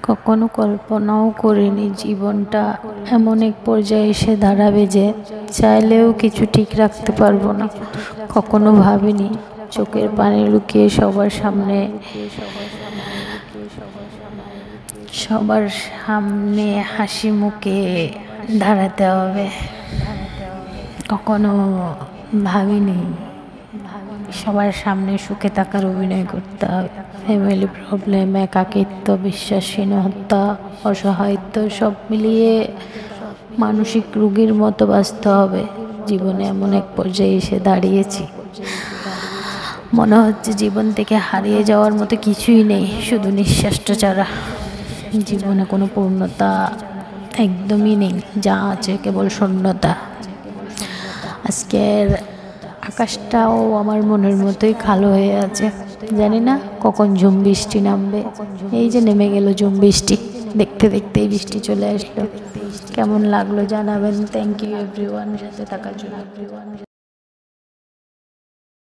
কখনো কল্পনাও করিনি জীবনটা এমন এক পর্যায়ে এসে দাঁড়াবে যে চাইলেও কিছু ঠিক রাখতে পারবো না। কখনো ভাবিনি চোখের পানি লুকিয়ে সবার সামনে হাসি মুখে দাঁড়াতে হবে। কখনো ভাবিনি সবার সামনে সুখে থাকার অভিনয় করতে হবে। ফ্যামিলি প্রবলেম, একাকিত্ব, বিশ্বাসহীনতা, অসহায়ত্ব সব মিলিয়ে মানসিক রোগীর মতো বাঁচতে হবে। জীবনে এমন এক পর্যায়ে এসে দাঁড়িয়েছি, মনে হচ্ছে জীবন থেকে হারিয়ে যাওয়ার মতো কিছুই নেই, শুধু নিঃশ্বাসটা ছাড়া। জীবনে কোনো পূর্ণতা একদমই নেই, যা আছে কেবল শূন্যতা। আজকের আকাশটাও আমার মনের মতোই কালো হয়ে আছে, জানি না কখন ঝুম বৃষ্টি নামবে। এই যে নেমে গেল ঝুম বৃষ্টি, দেখতে দেখতেই বৃষ্টি চলে আসলো। কেমন লাগলো জানাবেন। থ্যাংক ইউ এভরিওয়ান সাথে থাকার জন্য।